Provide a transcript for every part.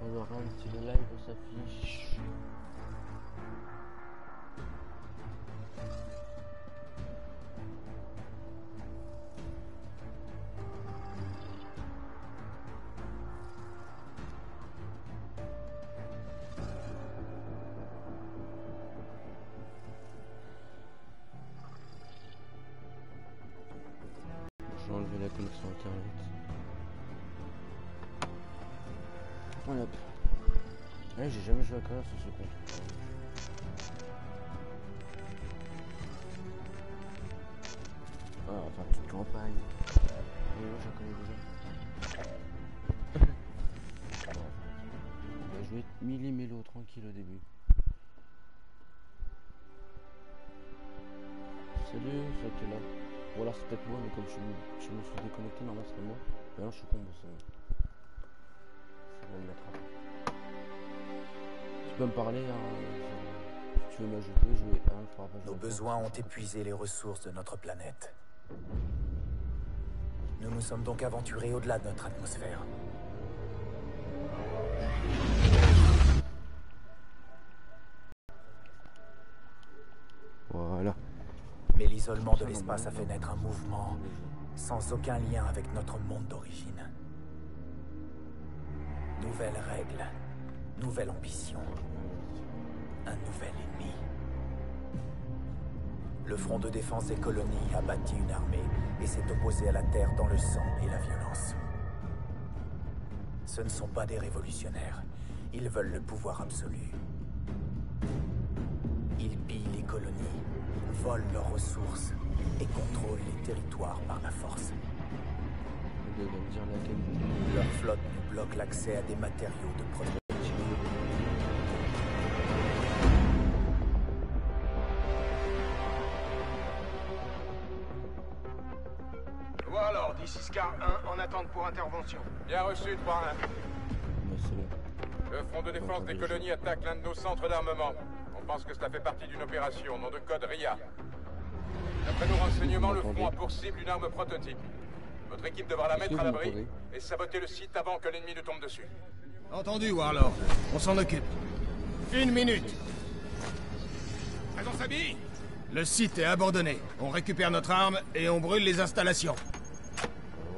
Alors, si le live s'affiche. Je vais enlever la connexion internet. Voilà. Ouais, j'ai jamais joué à Call sur ce compte. Ah, enfin, petite campagne. Et moi, j'en connais déjà. On va jouer milli-mélo tranquille au début. Salut, ceux qui est là. Ou alors c'est peut-être moi, mais comme je me suis déconnecté, normalement c'était moi. Maintenant je suis con, c'est bon. Ça va me mettre après. Tu peux me parler, hein, si tu veux m'ajouter, jouer un, pas. Nos besoins ont épuisé les ressources de notre planète. Nous nous sommes donc aventurés au-delà de notre atmosphère. Voilà. Mais l'isolement de l'espace a fait naître un mouvement sans aucun lien avec notre monde d'origine. Nouvelles règles, nouvelle ambition, un nouvel ennemi. Le Front de défense des colonies a bâti une armée et s'est opposé à la Terre dans le sang et la violence. Ce ne sont pas des révolutionnaires. Ils veulent le pouvoir absolu. Ils pillent les colonies, volent leurs ressources et contrôlent les territoires par la force. Leur flotte nous bloque l'accès à des matériaux de protection. Voilà alors, d'ici Scar 1 en attente pour intervention. Bien reçu, 3-1. Le Front de défense des colonies attaque l'un de nos centres d'armement. On pense que cela fait partie d'une opération, nom de code RIA. D'après nos renseignements, le Front a pour cible une arme prototype. Votre équipe devra la mettre à l'abri et saboter le site avant que l'ennemi ne tombe dessus. Entendu, Warlord. On s'en occupe. 1 minute. On s'habille. Le site est abandonné. On récupère notre arme et on brûle les installations.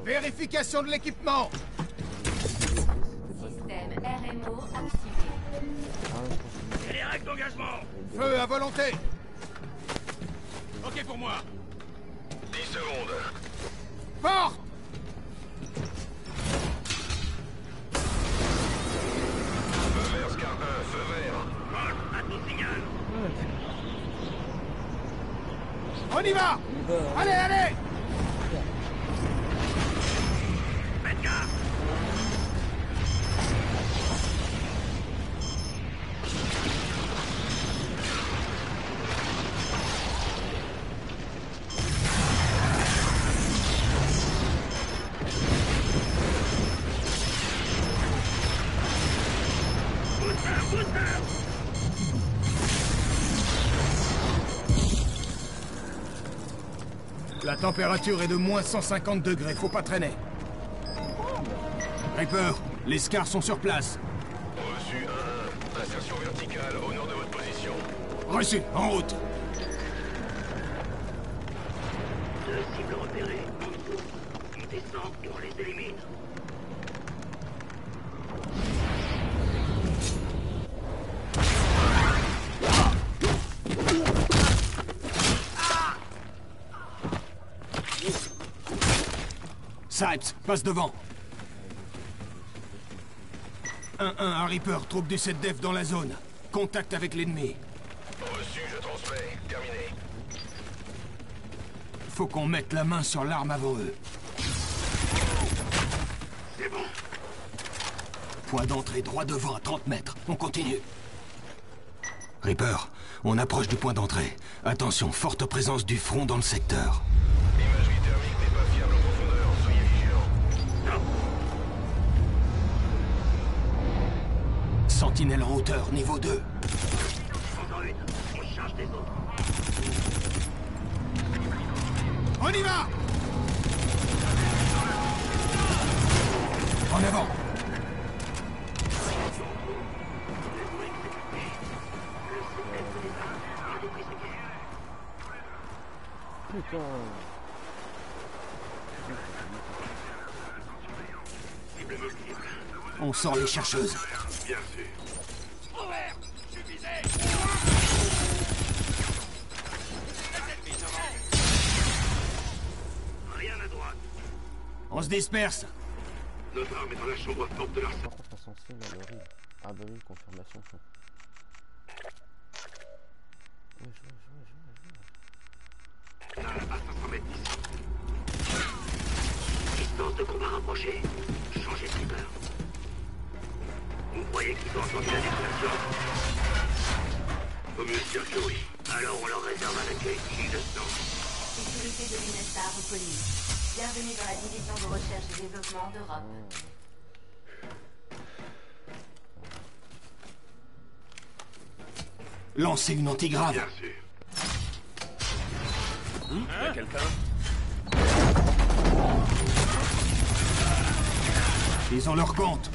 Vérification de l'équipement. Système RMO activé. Et les règles d'engagement. Feu à volonté. Ok pour moi. 10 secondes. Porte. Feu vert, Scar 1, feu vert. À tout signal. On y va. Allez, allez. Faites gaffe. La température est de moins 150 degrés, faut pas traîner. Reaper, les Scars sont sur place. Reçu 1-1. Insertion verticale au nord de votre position. Reçu, en route. Deux cibles repérées, en dessous. Ils descendent et on les élimine. Sipes, passe devant. 1-1 à Reaper, troupe du 7-Def dans la zone. Contact avec l'ennemi. Reçu, je transmets. Terminé. Faut qu'on mette la main sur l'arme avant eux. C'est bon. Point d'entrée droit devant à 30 mètres. On continue. Reaper, on approche du point d'entrée. Attention, forte présence du front dans le secteur. L'imagerie thermique n'est pas fiable en profondeur. Soyez vigilants. Sentinelle en hauteur, niveau 2. Prends-en une. On charge des autres. On y va! En avant! putain. On sort les chercheuses. Bien sûr. Rien à droite. On se disperse. Notre arme est dans la chambre forte de l'arsenal. Par contre, insensé, là, le riz. Ah bah oui, confirmation. À 500 mètres d'ici. Distance de combat rapprochée. Changez de trigger. Vous croyez qu'ils ont entendu la détonation? Vaut mieux dire que oui. Alors on leur réserve un accueil digne de ce nom. Sécurité de l'INESTA reconnue. Bienvenue dans la division de recherche et développement d'Europe. Lancez une antigrave. Bien sûr. Y'a quelqu'un? Ils ont leur compte.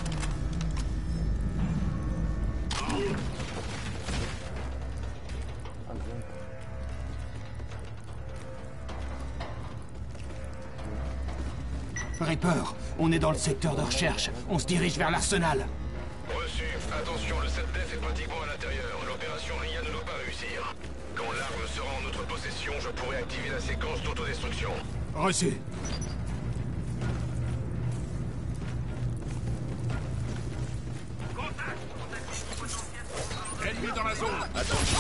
Reaper, on est dans le secteur de recherche. On se dirige vers l'arsenal. Reçu. Attention, le 7DF est pratiquement à l'intérieur. L'opération RIA ne doit pas réussir. Quand l'arme sera en notre possession, je pourrai activer la séquence d'autodestruction. Reçu. Ennemi dans la zone. Attention.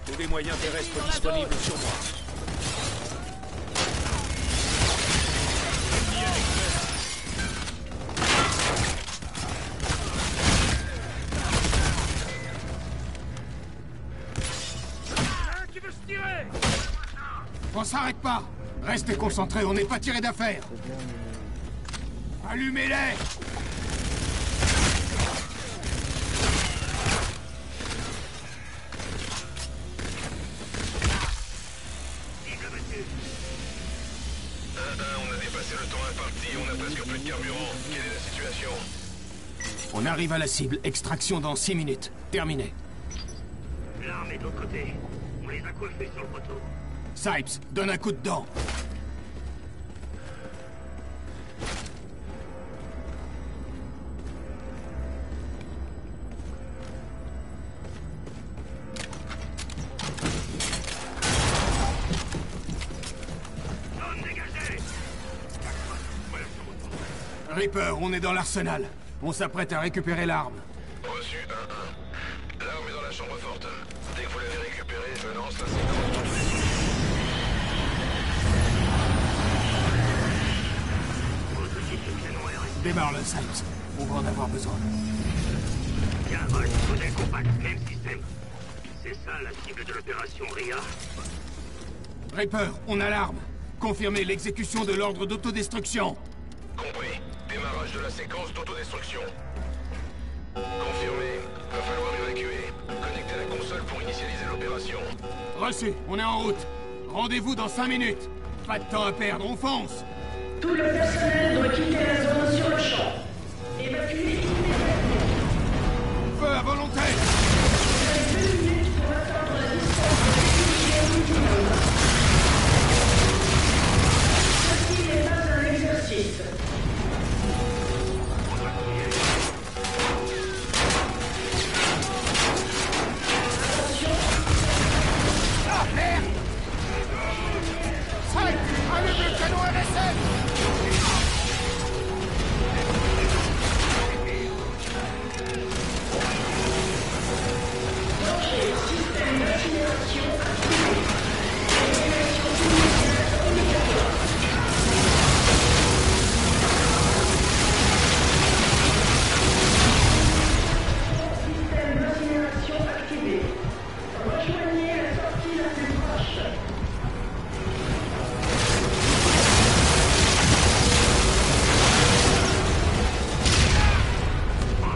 Tous les moyens terrestres disponibles sur moi. On s'arrête pas. Restez concentrés, on n'est pas tiré d'affaire. Allumez-les. On a dépassé le temps imparti, on a presque plus de carburant. Quelle est la situation? On arrive à la cible. Extraction dans 6 minutes. Terminé. L'arme est de l'autre côté. On les a coiffés sur le poteau. Sipes, donne un coup de dent. Reaper, on est dans l'arsenal. On s'apprête à récupérer l'arme. Reçu 1-1. L'arme est dans la chambre forte. Dès que vous l'avez récupérée, je lance la séquence d'autodestruction. Démarre le Sipes. On va en avoir besoin. Bien, vol, modèle compact, même système. C'est ça la cible de l'opération RIA. Reaper, on a l'arme. Confirmez l'exécution de l'ordre d'autodestruction. Compris. Démarrage de la séquence d'autodestruction. Confirmé. Va falloir évacuer. Connectez la console pour initialiser l'opération. Reçu, on est en route. Rendez-vous dans 5 minutes. Pas de temps à perdre, on fonce. Tout le personnel doit quitter la zone sur le champ. Évacuez immédiatement. Feu à volonté. Vous avez 2 minutes pour atteindre la distance de l'exécution minimum. Ceci n'est pas un exercice. Attention. Ah, merde. Sipes, allumez le canon RSM. Danger, système d'incinération activé. Évacuation immédiate obligatoire. Système d'incinération activé. Rejoignez la sortie la plus proche.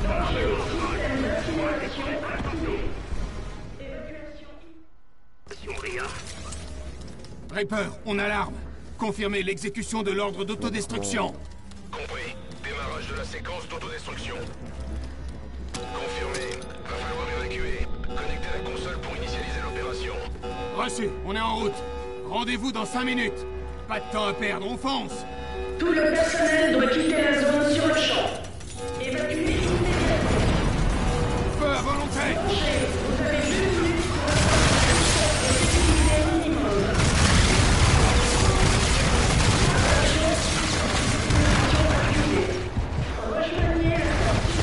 Danger, système d'incinération activé. Évacuation RIA. Reaper, on a l'arme. Confirmez l'exécution de l'ordre d'autodestruction. Compris. Démarrage de la séquence d'autodestruction. Confirmé. Va falloir évacuer. Connectez la console pour initialiser l'opération. Reçu, on est en route. Rendez-vous dans 5 minutes. Pas de temps à perdre, on fonce. Tout le personnel doit quitter la zone sur le champ. Évacuez immédiatement. Feu à volonté. Vous avez 2 minutes pour la sécurité minimum. Rejoignez la sortie.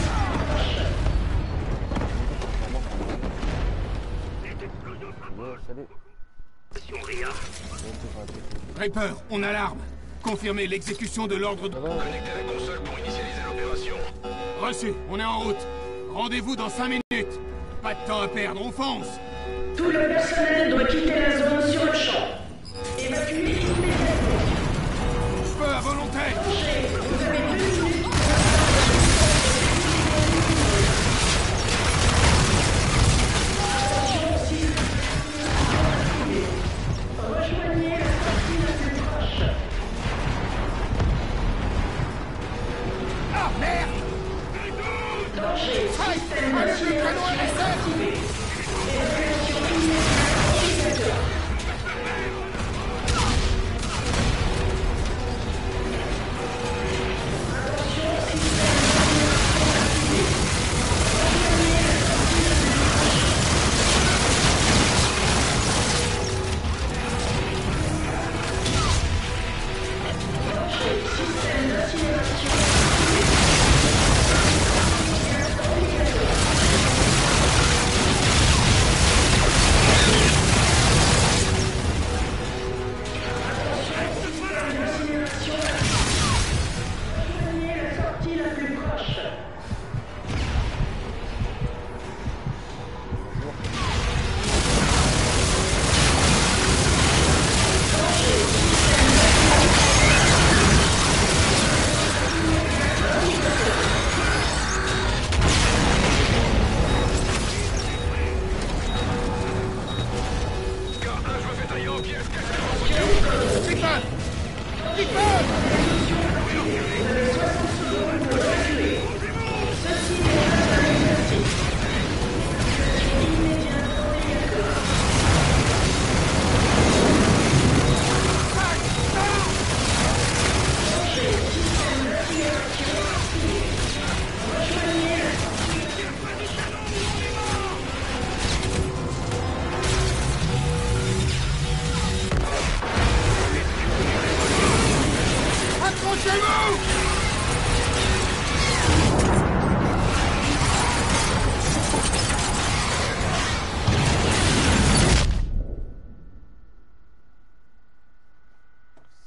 Ouais, salut. Reaper, on a l'arme. Confirmez l'exécution de l'ordre de... Connectez la console pour initialiser l'opération. Reçu, on est en route. Rendez-vous dans 5 minutes. Pas de temps à perdre, on fonce. Tout le personnel doit quitter la zone sur le champ. Évacuez immédiatement. Feu à volonté. Vous avez 2 minutes. Rejoignez la sortie la plus proche. Ah, merde. Danger. Système d'incinération activé. Évacuation immédiate utilisateur.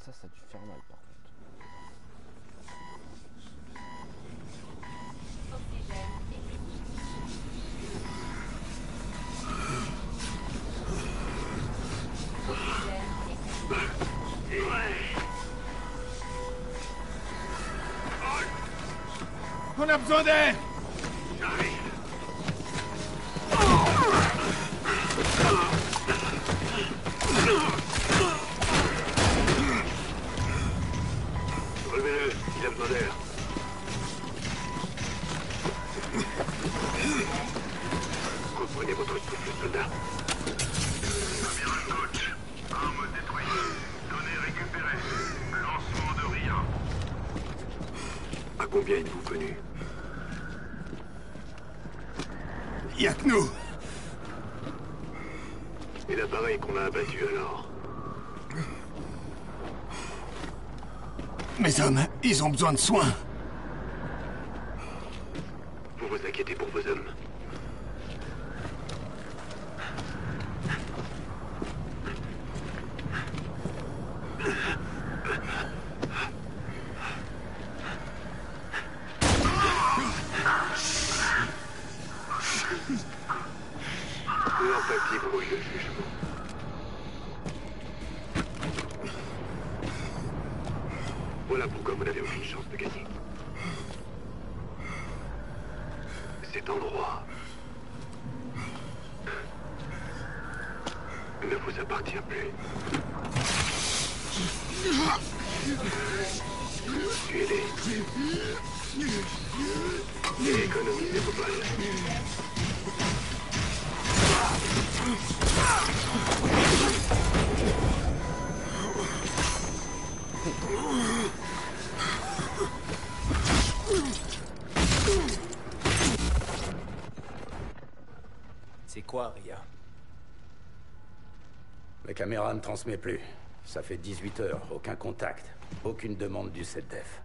Ça a dû faire mal par contre. On a besoin d'air. Relevez-le, il a besoin d'air. Reprenez votre souffle, soldat. Amiral Coach, armes détruites, données récupérées, lancement de RIA. À combien êtes-vous venu? Y'a que nous. Et l'appareil qu'on a abattu alors? Mes hommes, ils ont besoin de soins. Vous vous inquiétez pour vos hommes. L'empathie brouille le jugement. Voilà pourquoi vous n'avez aucune chance de gagner. Cet endroit ne vous appartient plus. Tuez-les. Et économiser vos balles. C'est quoi, Ria? La caméra ne transmet plus. Ça fait 18 heures, aucun contact. Aucune demande du SETDEF.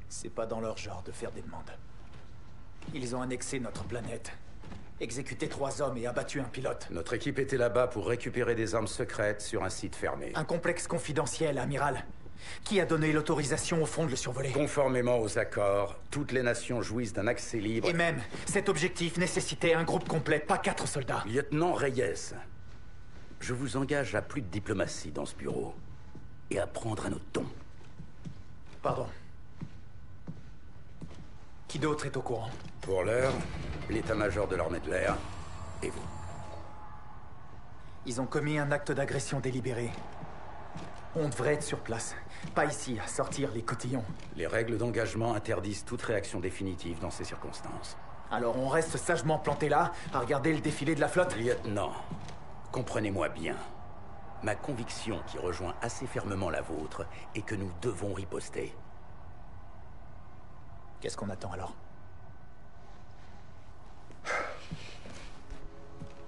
C'est pas dans leur genre de faire des demandes. Ils ont annexé notre planète, exécuté 3 hommes et abattu un pilote. Notre équipe était là-bas pour récupérer des armes secrètes sur un site fermé. Un complexe confidentiel, amiral. Qui a donné l'autorisation au fond de le survoler? Conformément aux accords, toutes les nations jouissent d'un accès libre. Et même, cet objectif nécessitait un groupe complet, pas 4 soldats. Lieutenant Reyes, je vous engage à plus de diplomatie dans ce bureau. Et à prendre un autre ton. Pardon. Qui d'autre est au courant? Pour l'heure, l'état-major de l'armée de l'air et vous. Ils ont commis un acte d'agression délibéré. On devrait être sur place. Pas ici, à sortir les cotillons. Les règles d'engagement interdisent toute réaction définitive dans ces circonstances. Alors on reste sagement planté là, à regarder le défilé de la flotte? Lieutenant, comprenez-moi bien. Ma conviction, qui rejoint assez fermement la vôtre, est que nous devons riposter. Qu'est-ce qu'on attend alors?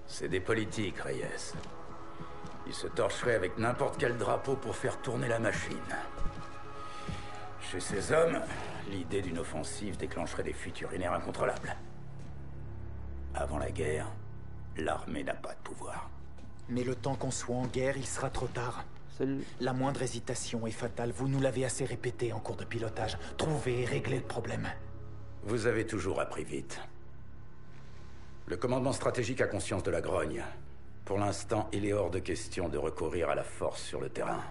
C'est des politiques, Reyes. Ils se torcheraient avec n'importe quel drapeau pour faire tourner la machine. Chez ces hommes, l'idée d'une offensive déclencherait des fuites urinaires incontrôlables. Avant la guerre, l'armée n'a pas de pouvoir. Mais le temps qu'on soit en guerre, il sera trop tard. Salut. La moindre hésitation est fatale. Vous nous l'avez assez répété en cours de pilotage. Trouvez et réglez le problème. Vous avez toujours appris vite. Le commandement stratégique a conscience de la grogne. Pour l'instant, il est hors de question de recourir à la force sur le terrain.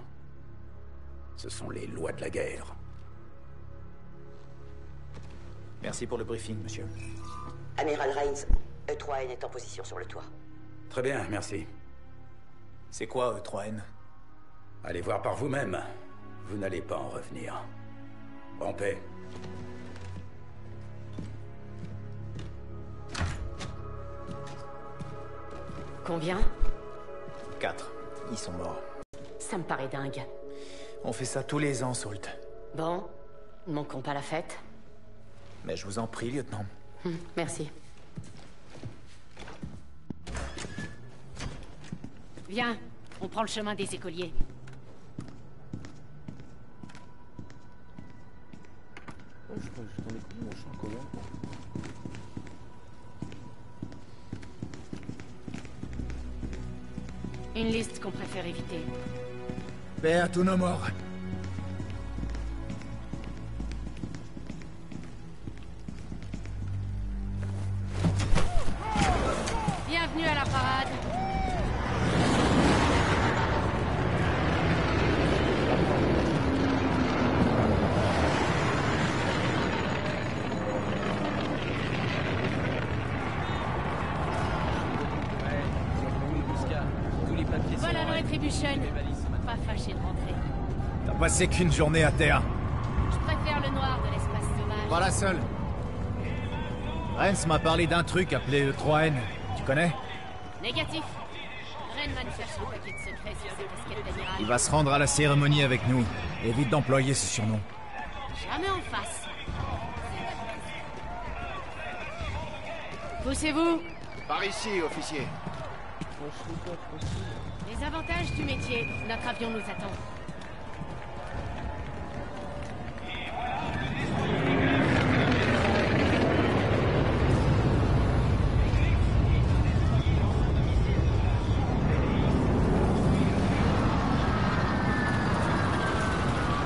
Ce sont les lois de la guerre. Merci pour le briefing, monsieur. Amiral Rains, E3N est en position sur le toit. Très bien, merci. C'est quoi, E3N? Allez voir par vous-même. Vous n'allez pas en revenir. En paix. Combien? 4. Ils sont morts. Ça me paraît dingue. On fait ça tous les ans, Salt. Bon, ne manquons pas la fête. Mais je vous en prie, lieutenant. Merci. Viens, on prend le chemin des écoliers. Oh, je crois que j'étais en école, mon champ commun. Une liste qu'on préfère éviter. Paix à tous nos morts. Bienvenue à la parade. Voilà nos Retribution. Pas fâché de rentrer. T'as passé qu'une journée à terre. Je préfère le noir de l'espace sauvage. Pas la seule. Rens m'a parlé d'un truc appelé E3N. Tu connais? Négatif. Renman cherche un paquet de secrets sur cette casquette d'amiral. Il va se rendre à la cérémonie avec nous. Évite d'employer ce surnom. Jamais en face. Poussez-vous. Par ici, officier. Les avantages du métier. Notre avion nous attend.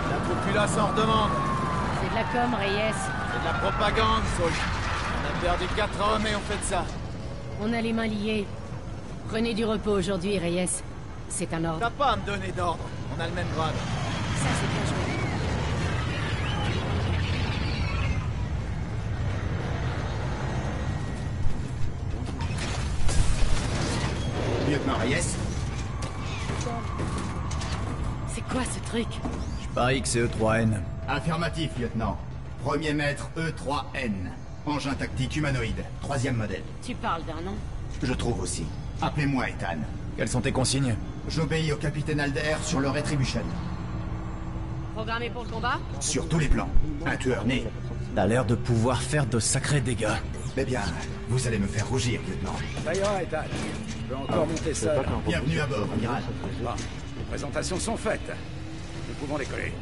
La populace en redemande. C'est de la com, Reyes. C'est de la propagande, Salt. On a perdu 4 hommes et on fait de ça. On a les mains liées. Prenez du repos aujourd'hui, Reyes. C'est un ordre. T'as pas à me donner d'ordre. On a le même grade. Ça, c'est bien joué. Lieutenant Reyes? C'est quoi ce truc? Je parie que c'est E3N. Affirmatif, lieutenant. Premier maître E3N. Engin tactique humanoïde, 3e modèle. Tu parles d'un nom? Je trouve aussi. Appelez-moi Ethan. Quelles sont tes consignes? J'obéis au capitaine Alder sur le Retribution. Programmé pour le combat? Sur tous les plans. Un tueur né. T'as l'air de pouvoir faire de sacrés dégâts. Eh bien, vous allez me faire rougir, lieutenant. Ça ira, Ethan. Je peux encore monter seul. Bienvenue à bord, amiral. Bon, les présentations sont faites. Nous pouvons décoller.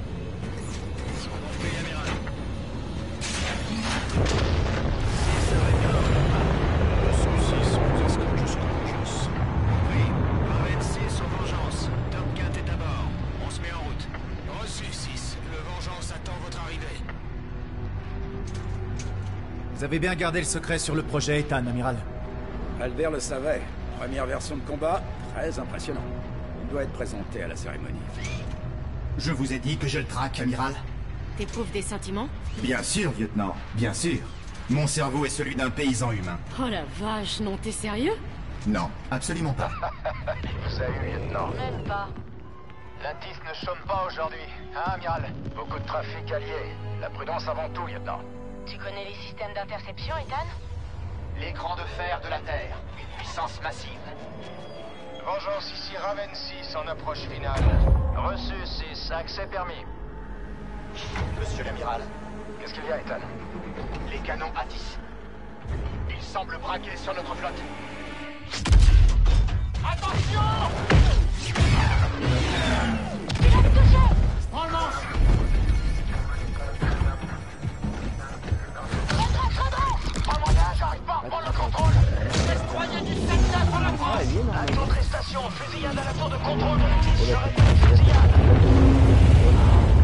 Vous avez bien gardé le secret sur le projet Ethan, amiral. Alder le savait. Première version de combat, très impressionnant. Il doit être présenté à la cérémonie. Je vous ai dit que je le traque, amiral. T'éprouves des sentiments? Bien sûr, lieutenant. Bien sûr. Mon cerveau est celui d'un paysan humain. Oh la vache, non, t'es sérieux? Non, absolument pas. Vous avez eu, lieutenant. Même pas. L'Intis ne chôme pas aujourd'hui, hein, amiral? Beaucoup de trafic allié. La prudence avant tout, lieutenant. Tu connais les systèmes d'interception, Ethan? L'écran de fer de la Terre. Une puissance massive. Vengeance ici, Raven 6 en approche finale. Reçu 6, accès permis. Monsieur l'amiral. Qu'est-ce qu'il y a, Ethan? Les canons Atis. Ils semblent braquer sur notre flotte. Attention! Il a touché! Prends le manche! Pas moyen, j'arrive pas à reprendre le contrôle! Destroyer du 7-9 en approche! À notre station, fusillade à la tour de contrôle de l'Atis, j'aurais dit une fusillade!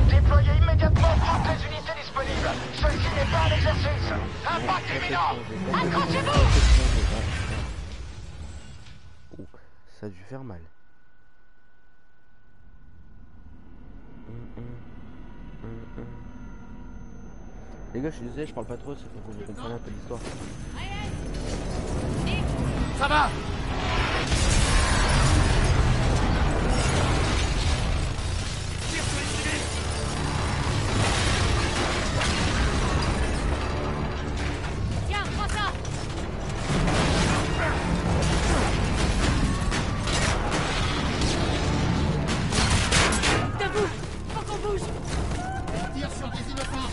Déployez immédiatement toutes les unités disponibles! Ceci n'est pas un exercice! Impact imminent! Accrochez-vous! Ça a dû faire mal. Les gars, je suis désolé, je parle pas trop, c'est pour que vous compreniez un peu l'histoire. Ça va! Tiens, prends ça! Debout! Faut qu'on bouge! Tire sur des innocents!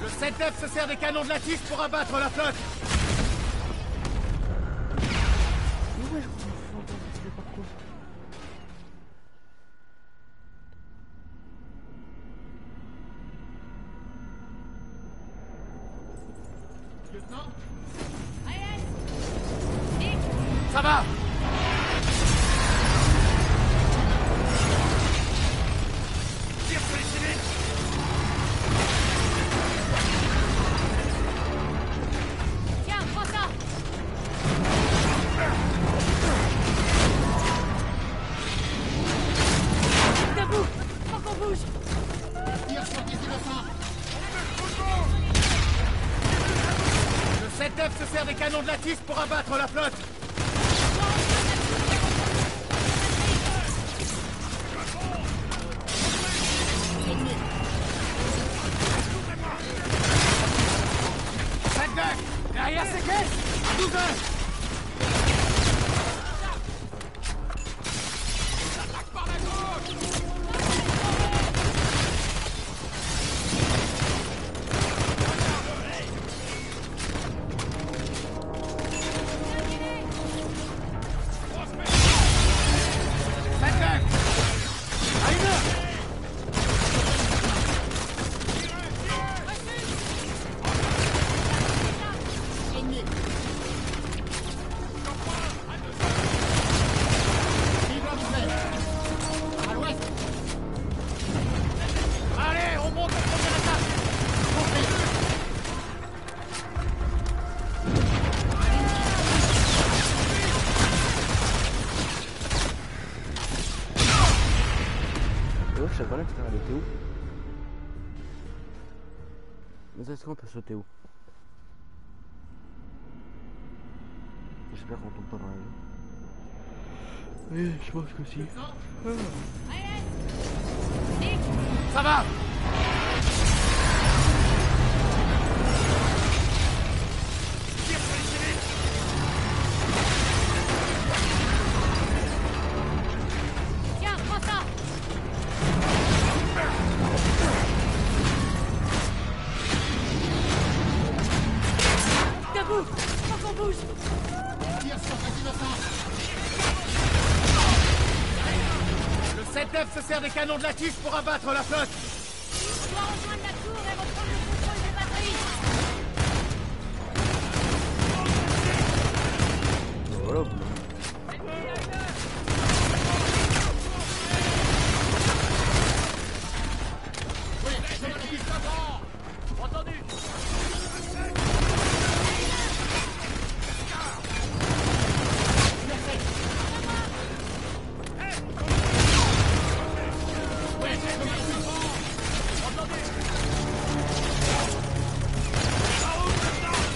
Le 7-9 se sert des canons de la Tis pour abattre la flotte! Lieutenant? Ça va! Tire sur les civils! Tiens, prends ça! Debout! Faut qu'on bouge! Tire sur des innocents! Le 7-9 se sert des canons de la Tis pour abattre la flotte! Derrière ces caisses! À 12 heures! Par la gauche! Allez, on monte au premier attaque! Ouais, je sais pas là, putain, elle était où? Mais est-ce qu'on peut sauter où? J'espère qu'on tombe pas dans la vue. Oui, je pense que si. Ça va! vous! Faut qu'on bouge! Tire sur ces innocents! Le 7F se sert des canons de la tige pour abattre la flotte! On doit rejoindre la tour et reprendre le contrôle des batteries! Voilà.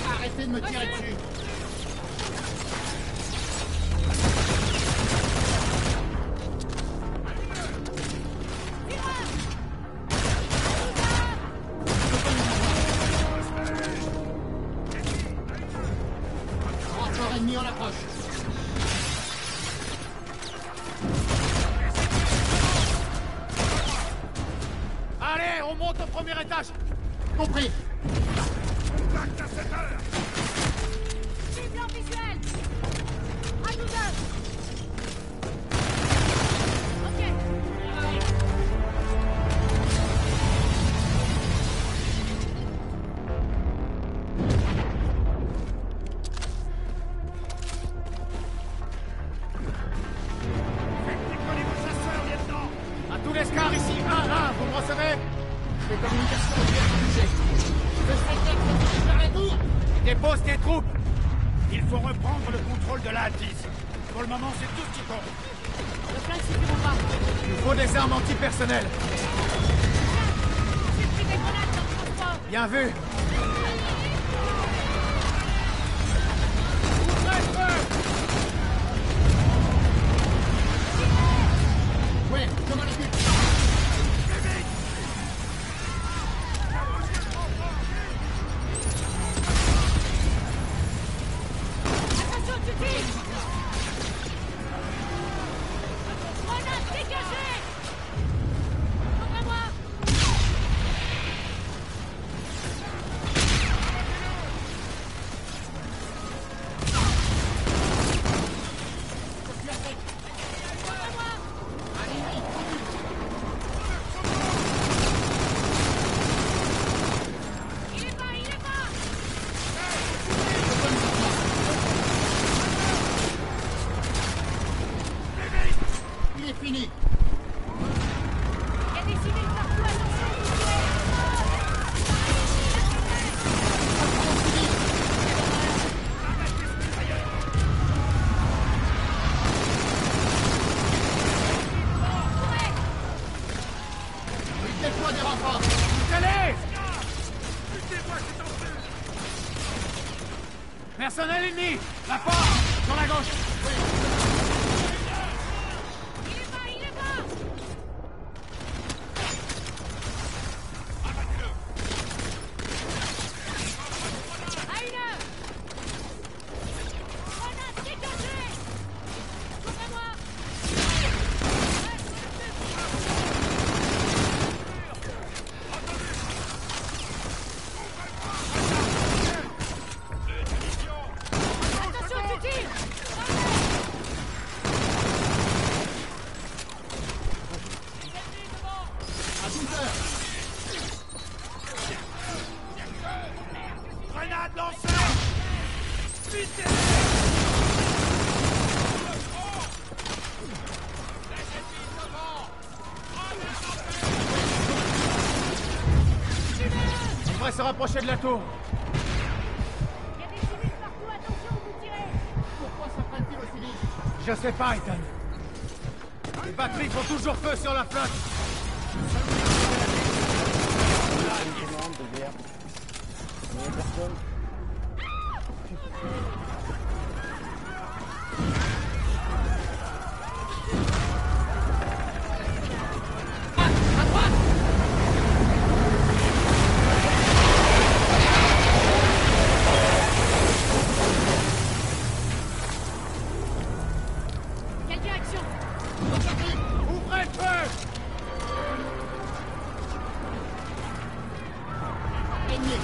Arrêtez de me tirer dessus! Encore ennemi en approche! Allez, on monte au premier étage! Compris! Cible en visuel! À 12 heures! Ok! À tous les scars ici, 1-1, vous me recevez? Les communications viennent bouger! Le 7F vers la tour! Dépose tes troupes! Il faut reprendre le contrôle de la Altise. Pour le moment, c'est tout ce qui compte. Le plan ne suffira pas! Il nous faut des armes antipersonnelles. J'ai pris des grenades dans le transport! Bien vu! Oui, je m'en occupe! Attention, tu tires! Grenade dégagée! Contre moi! Il est bas, il est bas! Il est fini! Il y a des civils partout, attention, vous Il déploie des renforts! Allez! Personnel ennemi! La porte! Sur la gauche! Il est bas, il est bas! À une heure! Grenade dégagée! Couvrez-moi! Attention, tu tires! À 12 heures! Grenade lancée! On devrait se rapprocher de la tour. Il y a des civils partout, attention où vous tirez! Pourquoi s'entraîne-t-il aussi vite? Je sais pas, Ethan. Les batteries font toujours feu sur la flotte. Une commande de VR. Il y a personne. Quelle direction? Ouvrez le feu! Ennemi!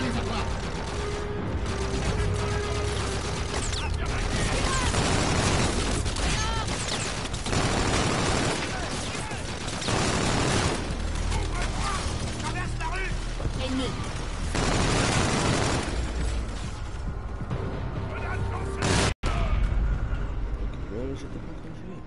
les avoir. Traverse la rue. Ennemi. J'étais pas en train de jouer.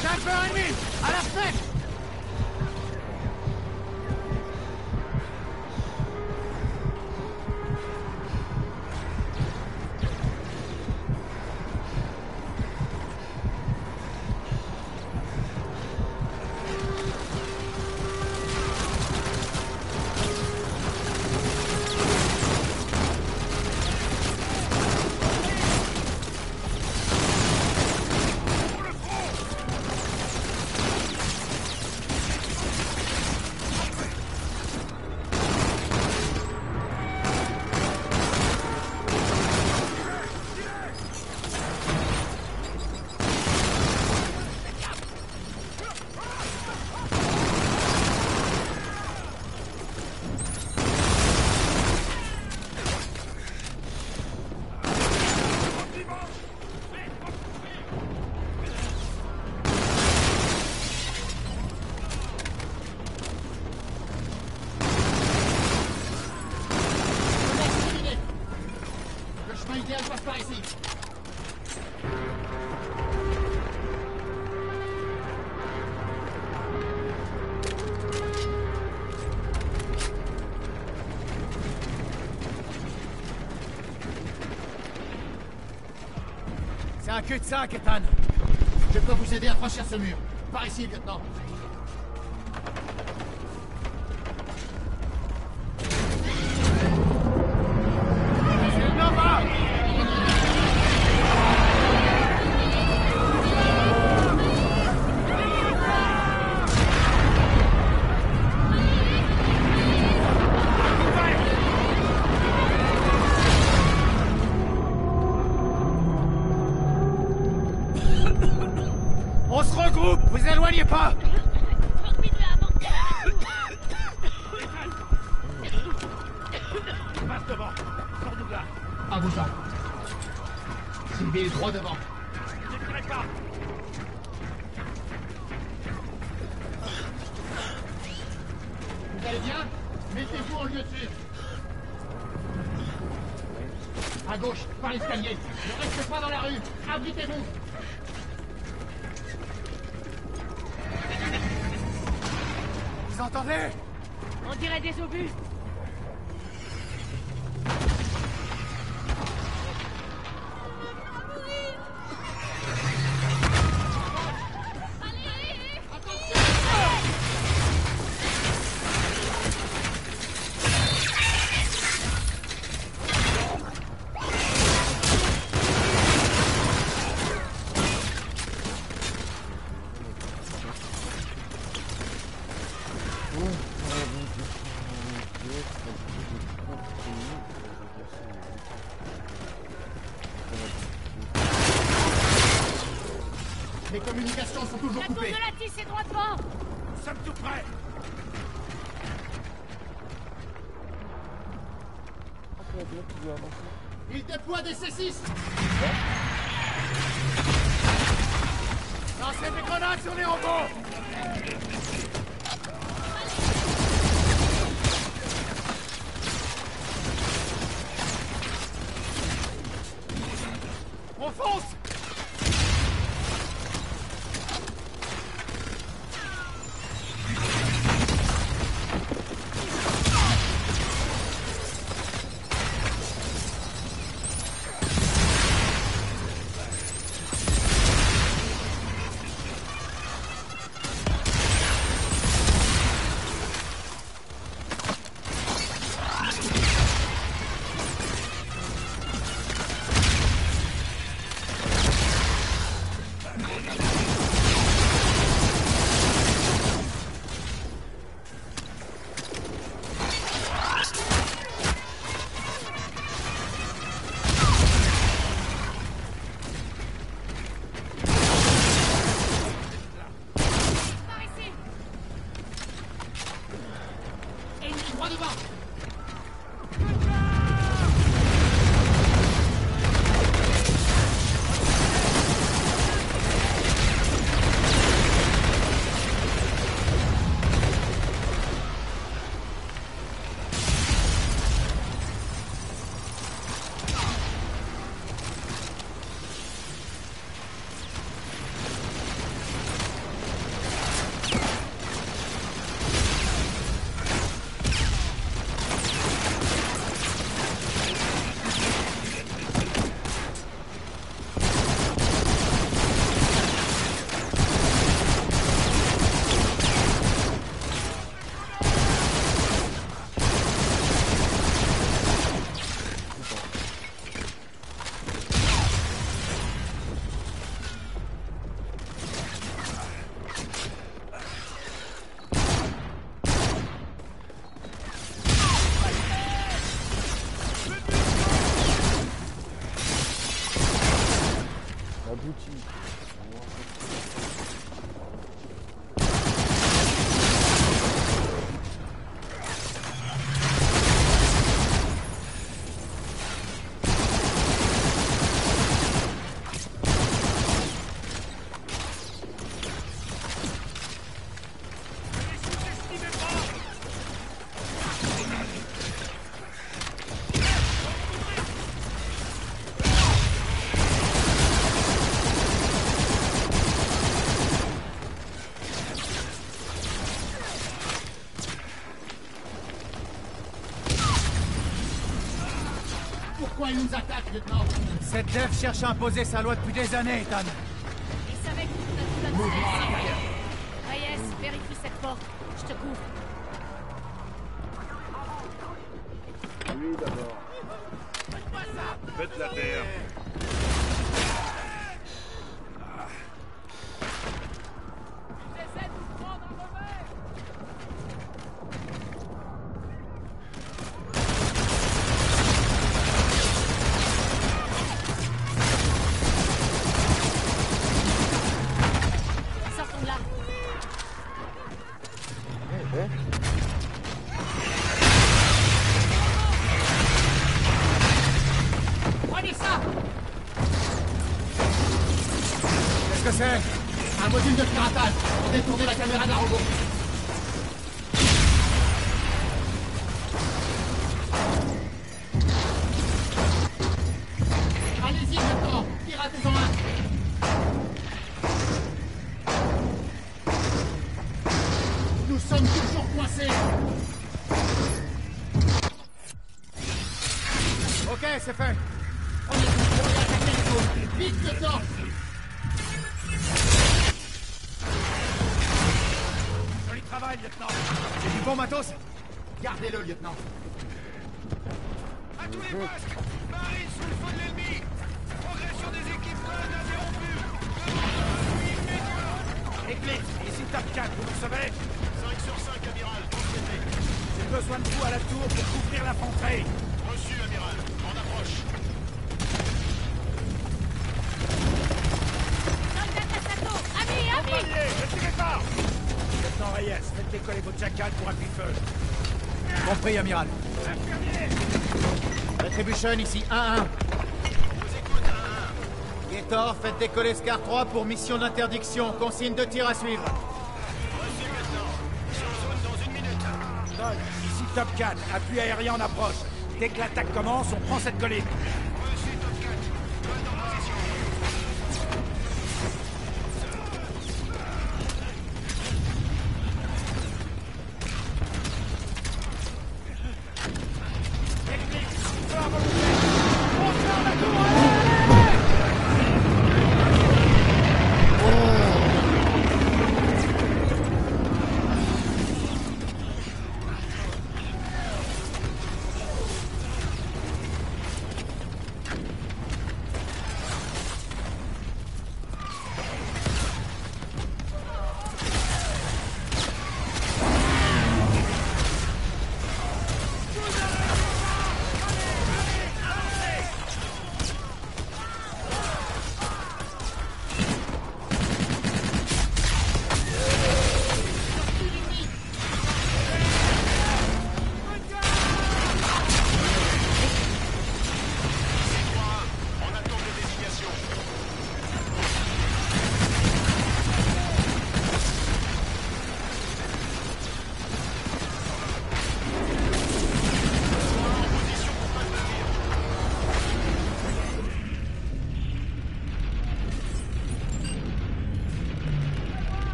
Sniper ennemi. À la fenêtre. Idéal passe par ici. C'est un cul-de-sac, Ethan. Je peux vous aider à franchir ce mur. Par ici, lieutenant. On se regroupe, vous éloignez pas. Passe devant. Sors-nous là. En bougeant. Sylvie est droit devant. Ne tirez pas. Vous allez bien? Mettez-vous en lieu sûr. À gauche, par l'escalier. Ne restez pas dans la rue. Abritez-vous. Vous entendez? On dirait des obus. Les communications sont toujours La tour coupées. de la tisse est droit devant. Nous sommes tout prêts. Il déploie des C6. Lancez des grenades sur les robots. On fonce! Pourquoi ils nous attaquent, lieutenant? Cette dev cherche à imposer sa loi depuis des années, Ethan. Il savait que tu nous as Reyes, vérifie cette porte. Je te couvre. Lui d'abord. Faites la terre. Qu'est-ce que c'est? Un module de piratage pour détourner la caméra d'un robot. Allez-y, lieutenant, piratez-en un. Nous sommes toujours coincés. Ok, c'est fait. On est pour y attaquer les zones. Vite, lieutenant. Joli travail, lieutenant. C'est du bon matos? Gardez-le, lieutenant. À tous les postes! Marine sous le feu de l'ennemi! Progression des équipes colonnes interrompue! Appui immédiat! Eclipse, ici Top 4, vous le savez? 5 sur 5, amiral. Confirmé. J'ai besoin de vous à la tour pour couvrir l'infanterie. Reçu, amiral. En approche. Soldat Tassato! Ami! Compagnier, ne tirez pas! Lieutenant Reyes, faites décoller vos jackals pour appui-feu. Compris, amiral. Infirmier! Retribution, ici 1-1. Vous écoute, 1-1. Gator, faites décoller Scar 3 pour mission d'interdiction. Consigne de tir à suivre. Reçu, lieutenant. Sur zone dans 1 minute. Sol, ici Top 4, appui aérien en approche. Dès que l'attaque commence, on prend cette colline. Reçu, Top 4. Bonne en position.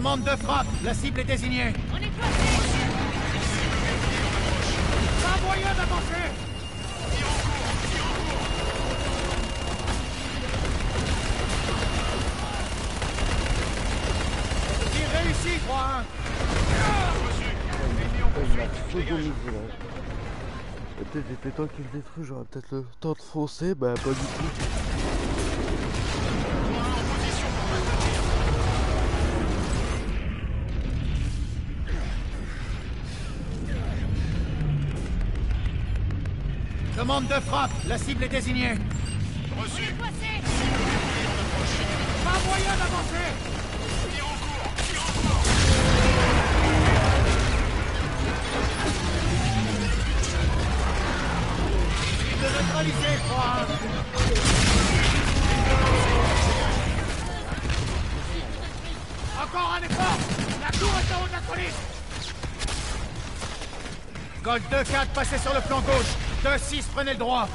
Commande de frappe, la cible est désignée. On est coincé. Pas moyen d'avancer. Tir réussi, 3-1. Peut-être c'était toi qui le détruis, j'aurais peut-être le temps de foncer, bah pas du tout. Commande de frappe, la cible est désignée. Reçu. Pas moyen d'avancer. Tir en cours. Tir en cours. Cible neutralisée, 3-1. Encore un effort. La tour est en haut de la colline. Gold 2-4, passez sur le flanc gauche. 2-6, prenez le droit.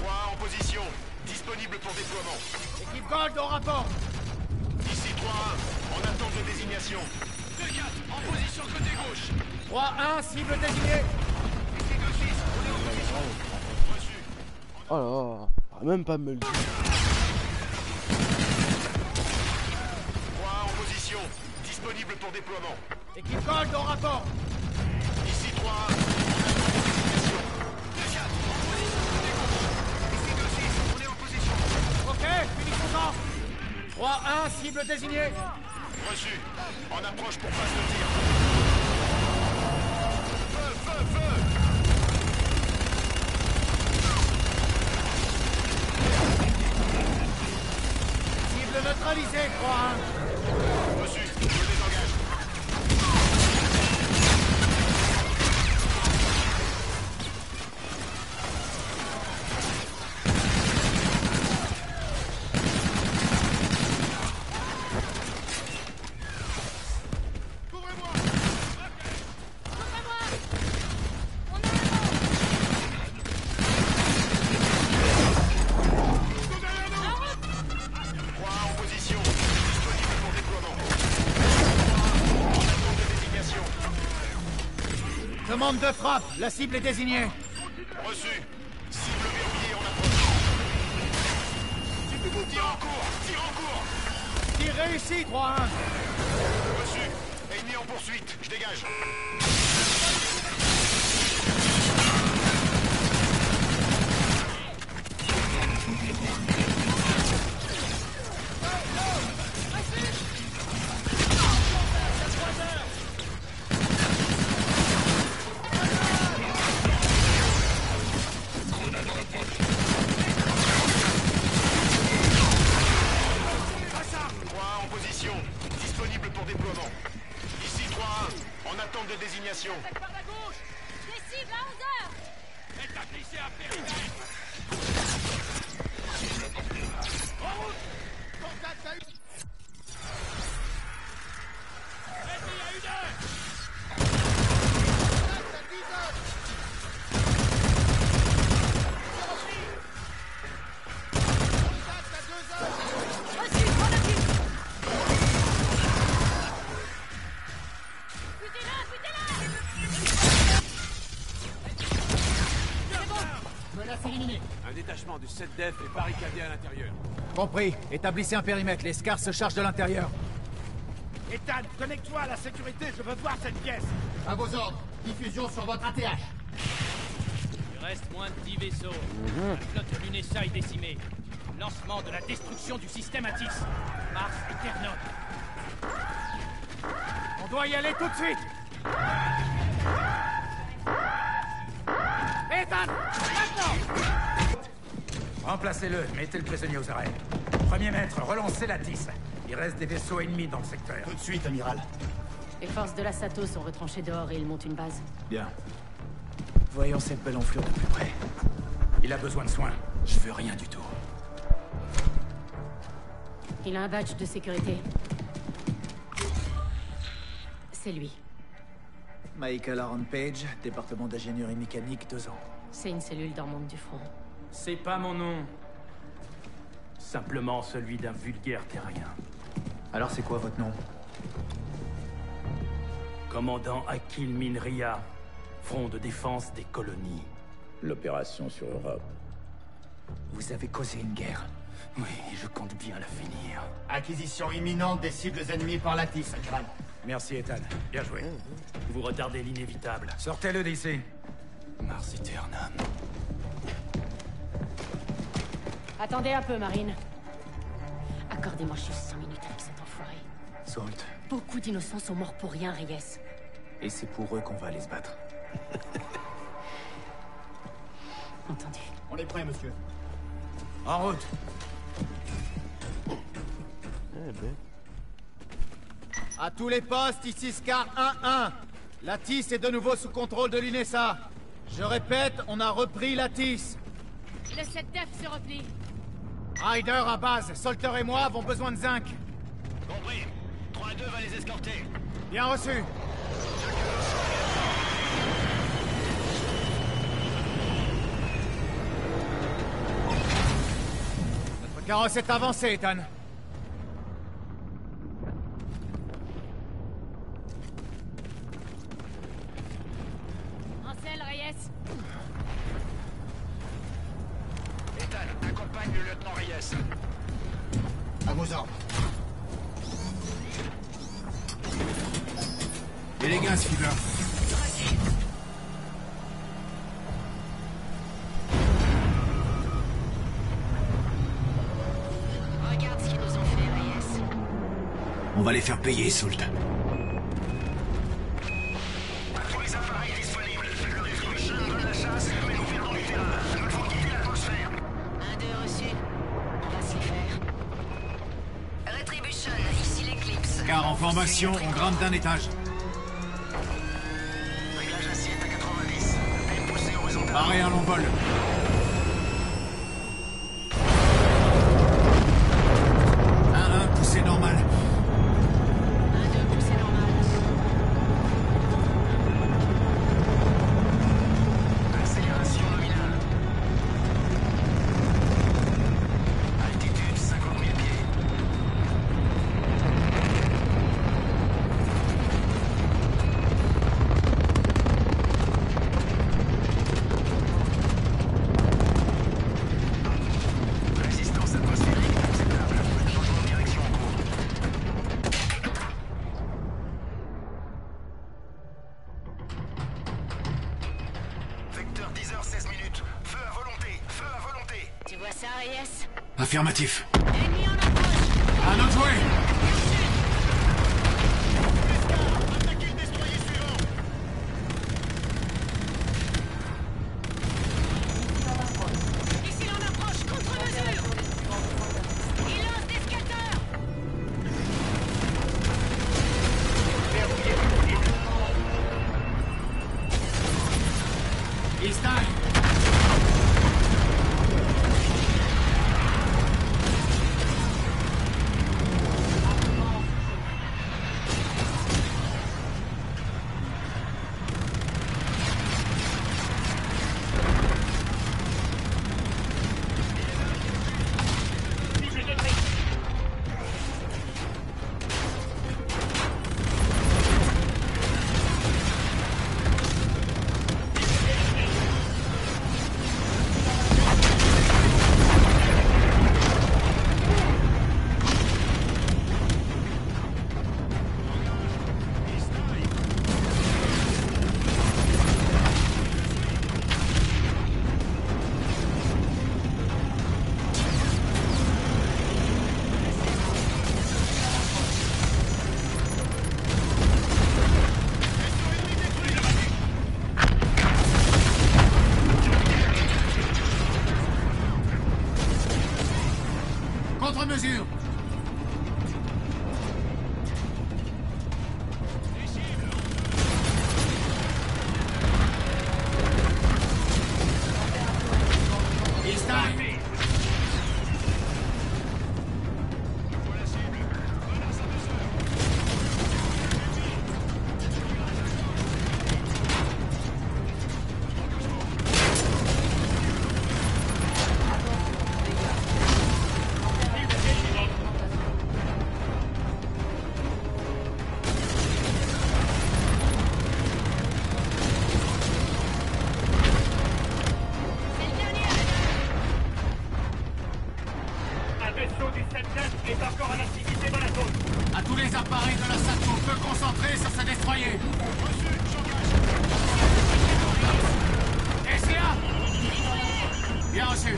En position. Disponible pour déploiement. Équipe Gold au rapport. Ici 3-1. En attente de désignation. 2-4. En position côté gauche. 3-1, cible désignée. Ici 2-6. On est en position. Reçu. Oh là, même pas me le dire. 3 en position. Disponible pour déploiement. Équipe Gold au rapport. Ici 3 en attente de désignation. 2-4. En position côté gauche. Ici 2-6. On est en position. Ok, finissons-en. 3-1, cible désignée. Reçu. En approche pour phase de tir. Feu, feu, feu. Cible neutralisée, 3-1. Reçu. Je désengage. Commande de frappe, la cible est désignée. Reçu. Cible verrouillée en approche. Tir en cours. Tir en cours. Tir réussi, 3-1. Reçu. Ennemi en poursuite. Je dégage. Disponible pour déploiement. Ici 3-1, en attente de désignation. Par la gauche. Des cibles à 11h. Établissez un périmètre. En route. Contact à 1 Ennemi à 1 heure. Contact à 10 heures. Contact à 2 heures. Reçu, prends la piste. Menace éliminée. Un détachement du 7DEF est barricadé à l'intérieur. Compris. Établissez un périmètre. Les Scars se chargent de l'intérieur. Ethan, connecte-toi à la sécurité, je veux voir cette pièce. À vos ordres. Diffusion sur votre ATH. Il reste moins de 10 vaisseaux. La flotte Lunessa est décimée. Lancement de la destruction du système Atis. Mars et Terre-Neuve. On doit y aller tout de suite. Ethan, maintenant. Remplacez-le, mettez le prisonnier aux arrêts. Premier maître, relancez la TIS. Il reste des vaisseaux ennemis dans le secteur. Tout de suite, amiral. Les forces de la Sato sont retranchées dehors et ils montent une base. Bien. Voyons cette belle enflure de plus près. Il a besoin de soins. Je veux rien du tout. Il a un badge de sécurité. C'est lui. Michael Aaron Page, département d'ingénierie mécanique, 2 ans. C'est une cellule dormante du front. C'est pas mon nom. Simplement celui d'un vulgaire terrien. Alors c'est quoi votre nom? Commandant Akil Minria, front de défense des colonies. L'opération sur Europe. Vous avez causé une guerre. Oui, je compte bien la finir. Acquisition imminente des cibles ennemies par l'ATIS, amiral. Merci, Ethan. Bien joué. Vous retardez l'inévitable. Sortez-le d'ici. Mars Eternam. Attendez un peu, Marine. Accordez-moi juste 5 minutes avec cet enfoiré. Salt. Beaucoup d'innocents sont morts pour rien, Reyes. Et c'est pour eux qu'on va aller se battre. Entendu. On est prêt, monsieur. En route. Eh ben. À tous les postes, ici Scar 1-1. L'Atis est de nouveau sous contrôle de l'INESA. Je répète, on a repris l'Atis. Le 7-Def se replie. Ryder à base, Solter et moi avons besoin de zinc. Compris. 3-2 va les escorter. Bien reçu. Notre carrosse est avancé, Ethan. En selle, Reyes. Ethan, accompagne le lieutenant Reyes. À vos ordres. Et les gaz, Fever. Regarde ce qu'ils nous ont fait, Reyes. On va les faire payer, Salt. Tous les appareils disponibles. Le Retribution donne la chasse, mais nous viendrons du terrain. Nous devons quitter l'atmosphère. 1-2 reçu. On va s'y faire. Retribution, ici l'éclipse. Car en formation, on grimpe d'un étage. Réglage assiette à 90. Peine poussée horizontale. Arrêt à l'envol. Poussée normale. 1-2, poussée normale. Accélération nominale. Altitude 50 000 pieds. Résistance atmosphérique acceptable. Changement de direction en cours. Vecteur 10h 16 minutes. Feu à volonté. Feu à volonté. Tu vois ça, Reyes? Affirmatif. Ennemi en approche. À notre jouet. Attaquez le destroyer suivant. Ici en approche, contre-mesure. Il lance des scatters. It's time. Contre-mesure. It's time. appareils de la SATO peu concentrés sur ce destroyer. Reçu, j'engage. SCA. Bien reçu.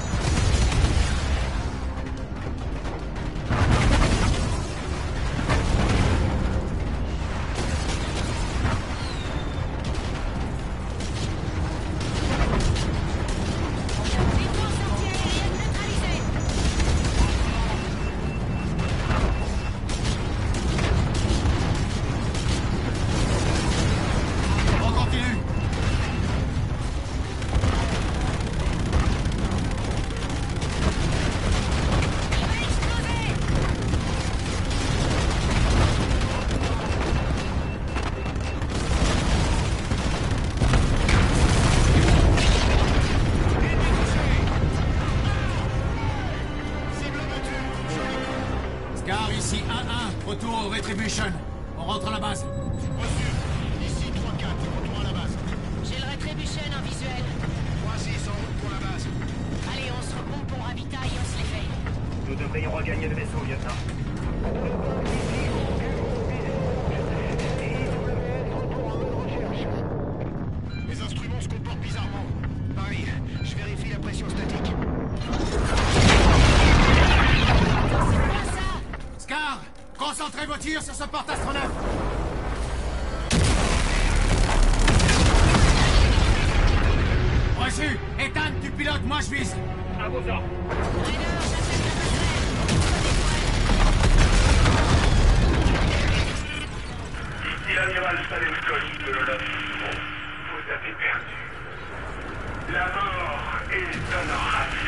Ici 1-1, retour au Retribution. On rentre à la base. Reçu. Ici 3-4, retour à la base. J'ai le Retribution en visuel. 3-6, en route pour la base. Allez, on se repompe, on ravitaille et on se l'éveille. Nous devrions regagner le vaisseau, lieutenant. Les instruments se comportent bizarrement. Pareil, je vérifie la pression statique. Scar, concentrez vos tirs sur ce porte-astronef. Reçu. Ethan, tu pilotes, moi je vise. À vos ordres. Ici l'amiral Stalenskoy de l'OLAF. Vous avez perdu. La mort est honorable.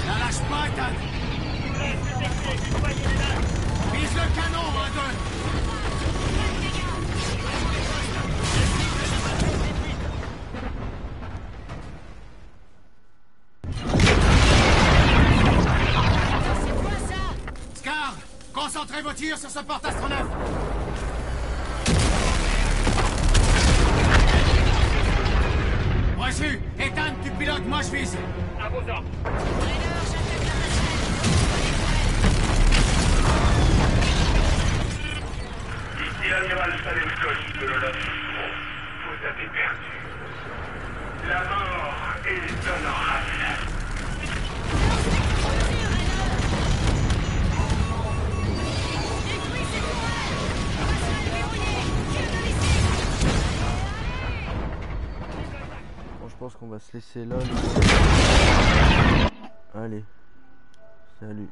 La lâche pas, Ethan. Vise le canon, 1-2. Scar, concentrez vos tirs sur ce porte-astronef. Reçu. Ethan, tu pilotes, moi je vise. À vos ordres. Ici l'amiral Stalenskoy de l'OLAF. Vous avez perdu. La mort est honorable. Bon, je pense qu'on va se laisser là. Allez, salut.